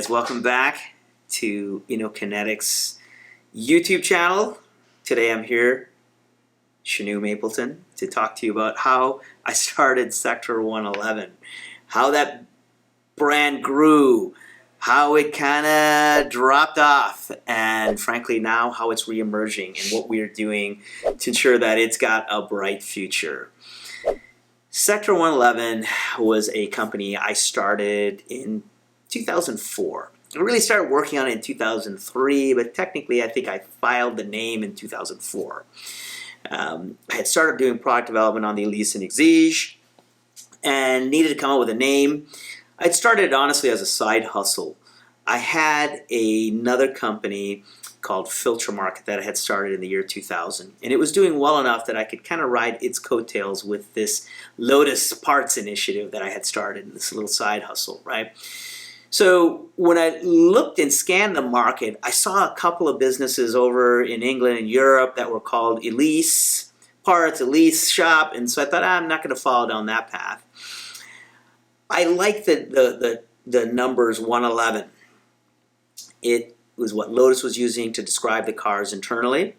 guys, welcome back to Kinetics YouTube channel. Today I'm here, Shinoo Mapleton, to talk to you about how I started Sector111, how that brand grew, how it kind of dropped off, and frankly now how it's re-emerging and what we are doing to ensure that it's got a bright future. Sector111 was a company I started in 2004. I really started working on it in 2003, but technically I think I filed the name in 2004. I had started doing product development on the Elise and Exige and needed to come up with a name. I'd started honestly as a side hustle. I had another company called Filter Market that I had started in the year 2000, and it was doing well enough that I could kind of ride its coattails with this Lotus Parts initiative that I had started, this little side hustle, right? So when I looked and scanned the market, I saw a couple of businesses over in England and Europe that were called Elise Parts, Elise Shop, and so I thought, I'm not going to follow down that path. I like the numbers 111. It was what Lotus was using to describe the cars internally,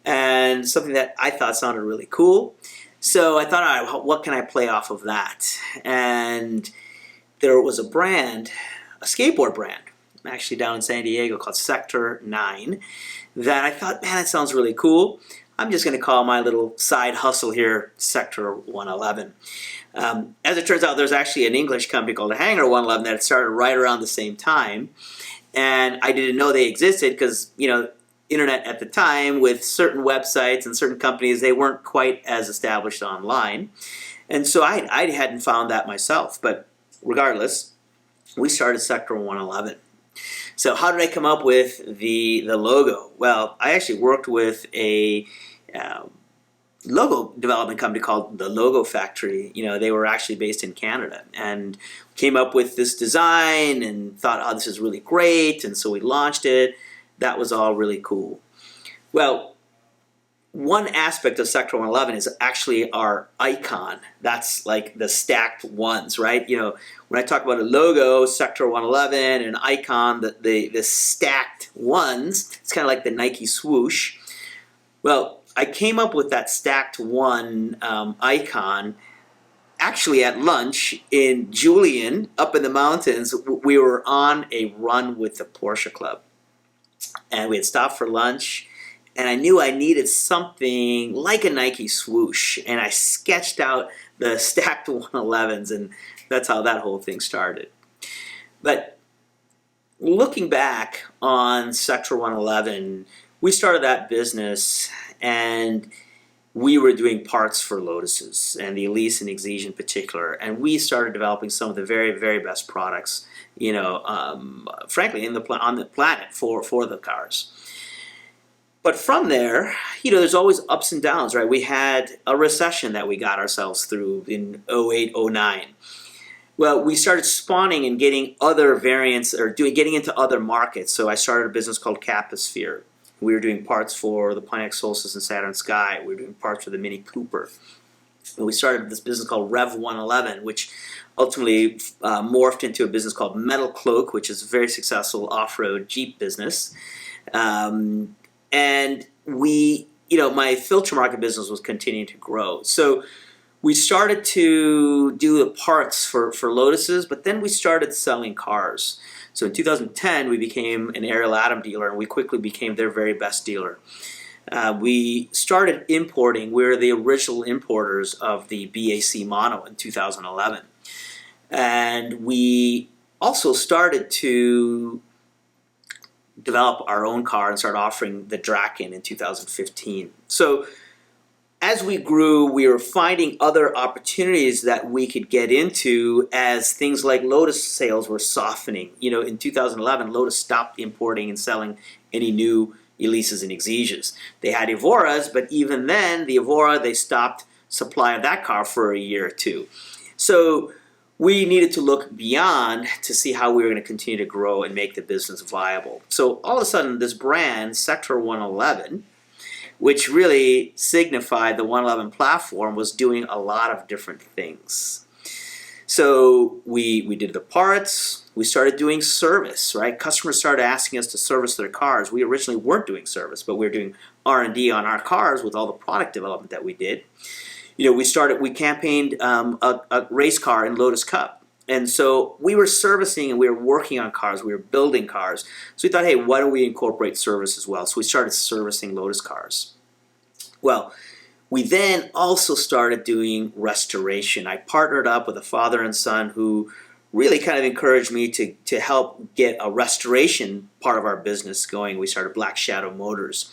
and something that I thought sounded really cool. So I thought, all right, what can I play off of that? And there was a brand, a skateboard brand, actually down in San Diego called Sector9, that I thought, man, that sounds really cool. I'm just going to call my little side hustle here Sector111. As it turns out, there's actually an English company called Hangar111 that started right around the same time. And I didn't know they existed because, internet at the time with certain websites and certain companies, they weren't quite as established online. And so I hadn't found that myself. But regardless, we started Sector111. So how did I come up with the logo? Well, I actually worked with a logo development company called the Logo Factory. They were actually based in Canada and came up with this design and thought, oh, this is really great. And so we launched it. That was all really cool. Well, one aspect of Sector111 is actually our icon. That's like the stacked ones, right? When I talk about a logo, Sector111, and icon, the stacked ones, it's kind of like the Nike swoosh. Well, I came up with that stacked one icon actually at lunch in Julian, up in the mountains. We were on a run with the Porsche Club, and we had stopped for lunch, and I knew I needed something like a Nike swoosh, and I sketched out the stacked 111s, and that's how that whole thing started. But looking back on Sector111, we started that business, and we were doing parts for Lotuses, and the Elise and Exige in particular, and we started developing some of the very, very best products, frankly, on the planet for the cars. But from there, there's always ups and downs, right? We had a recession that we got ourselves through in 08, 09. Well, we started spawning and getting other variants, or getting into other markets. So I started a business called Caposphere. We were doing parts for the Pontiac Solstice and Saturn Sky. We were doing parts for the Mini Cooper. And we started this business called Rev111, which ultimately morphed into a business called Metal Cloak, which is a very successful off-road Jeep business. And my Filter Market business was continuing to grow. So we started to do the parts for Lotuses, but then we started selling cars. So in 2010, we became an Ariel Atom dealer, and we quickly became their very best dealer. We started importing. We were the original importers of the BAC Mono in 2011. And we also started to develop our own car and start offering the Draken in 2015. So as we grew, we were finding other opportunities that we could get into as things like Lotus sales were softening. In 2011, Lotus stopped importing and selling any new Elises and Exiges. They had Evoras, but even then, the Evora, they stopped supply of that car for a year or two. So we needed to look beyond to see how we were going to continue to grow and make the business viable. So all of a sudden, this brand, Sector111, which really signified the 111 platform, was doing a lot of different things. So we did the parts, we started doing service, right? Customers started asking us to service their cars. We originally weren't doing service, but we were doing R&D on our cars with all the product development that we did. We campaigned a race car in Lotus Cup. And so we were servicing and we were working on cars, we were building cars. So we thought, hey, why don't we incorporate service as well? So we started servicing Lotus cars. Well, we then also started doing restoration. I partnered up with a father and son who really kind of encouraged me to help get a restoration part of our business going. We started Black Shadow Motors.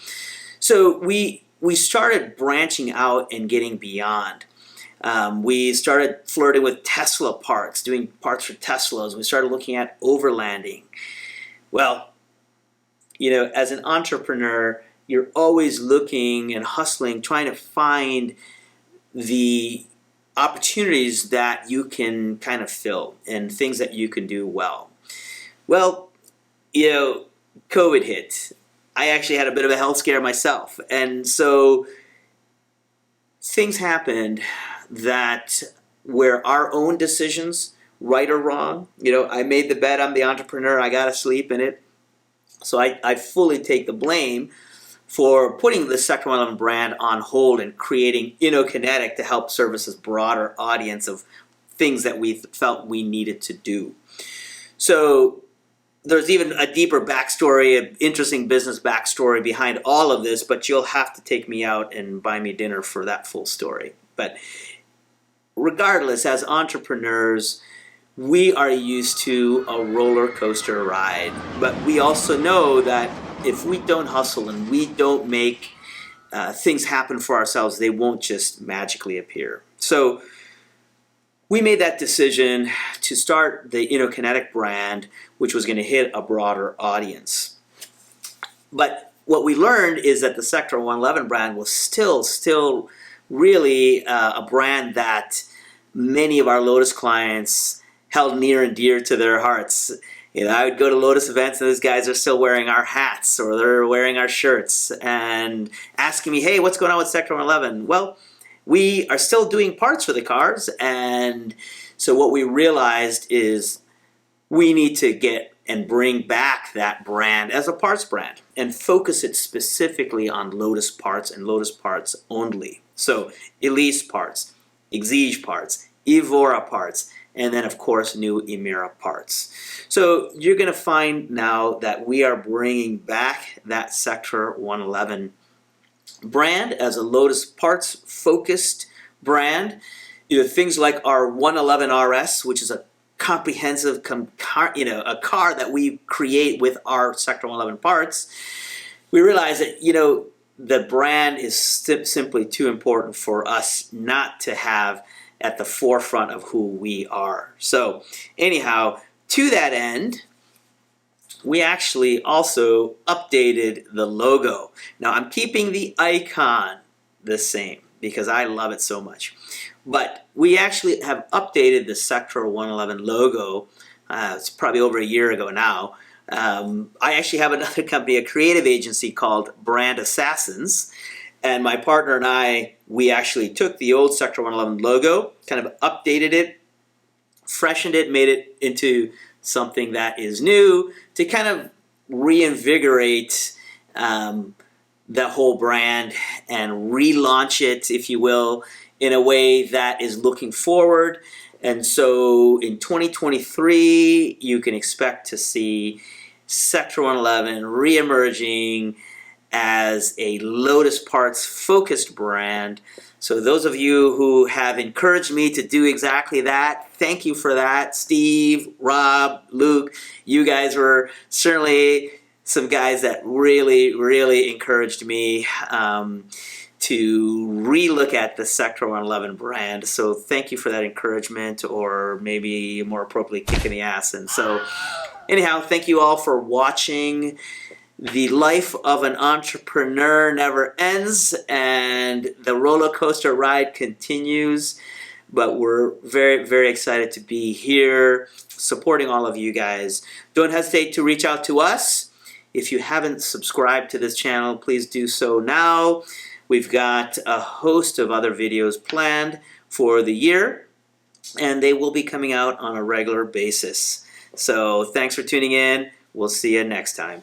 So we started branching out and getting beyond. We started flirting with Tesla parts, doing parts for Teslas. We started looking at overlanding. Well, as an entrepreneur, you're always looking and hustling, trying to find the opportunities that you can kind of fill and things that you can do well. Well, COVID hit. I actually had a bit of a health scare myself. And so things happened that where our own decisions, right or wrong, I made the bet, I'm the entrepreneur, I got to sleep in it. So I fully take the blame for putting the Sector111 brand on hold and creating InnoKinetic to help service this broader audience of things that we felt we needed to do. So there's even a deeper backstory, an interesting business backstory behind all of this, but you'll have to take me out and buy me dinner for that full story. But regardless, as entrepreneurs, we are used to a roller coaster ride, but we also know that if we don't hustle and we don't make things happen for ourselves, they won't just magically appear. So we made that decision to start the InnoKinetic brand, which was going to hit a broader audience. But what we learned is that the Sector111 brand was still really a brand that many of our Lotus clients held near and dear to their hearts. I would go to Lotus events and those guys are still wearing our hats or they're wearing our shirts and asking me, hey, what's going on with Sector111? Well, we are still doing parts for the cars, and so what we realized is we need to get and bring back that brand as a parts brand and focus it specifically on Lotus parts and Lotus parts only. So Elise parts, Exige parts, Evora parts, and then of course new Emira parts. So you're going to find now that we are bringing back that Sector111 brand as a Lotus parts focused brand. Things like our 111 RS, which is a comprehensive a car that we create with our Sector111 parts. We realize that the brand is simply too important for us not to have at the forefront of who we are. So anyhow, to that end, we actually also updated the logo. Now I'm keeping the icon the same because I love it so much. But we actually have updated the Sector111 logo. It's probably over a year ago now. I actually have another company, a creative agency called Brand Assassins. And my partner and I, we actually took the old Sector111 logo, kind of updated it, freshened it, made it into something that is new to kind of reinvigorate the whole brand and relaunch it, if you will, in a way that is looking forward. And so in 2023, you can expect to see Sector111 reemerging as a Lotus Parts focused brand. So those of you who have encouraged me to do exactly that, thank you for that. Steve, Rob, Luke, you guys were certainly some guys that really encouraged me to relook at the Sector111 brand. So thank you for that encouragement, or maybe more appropriately, kick in the ass. And so anyhow, thank you all for watching. The life of an entrepreneur never ends, and the roller coaster ride continues. But we're very excited to be here supporting all of you guys. Don't hesitate to reach out to us. If you haven't subscribed to this channel, please do so now. We've got a host of other videos planned for the year. and they will be coming out on a regular basis. So thanks for tuning in. We'll see you next time.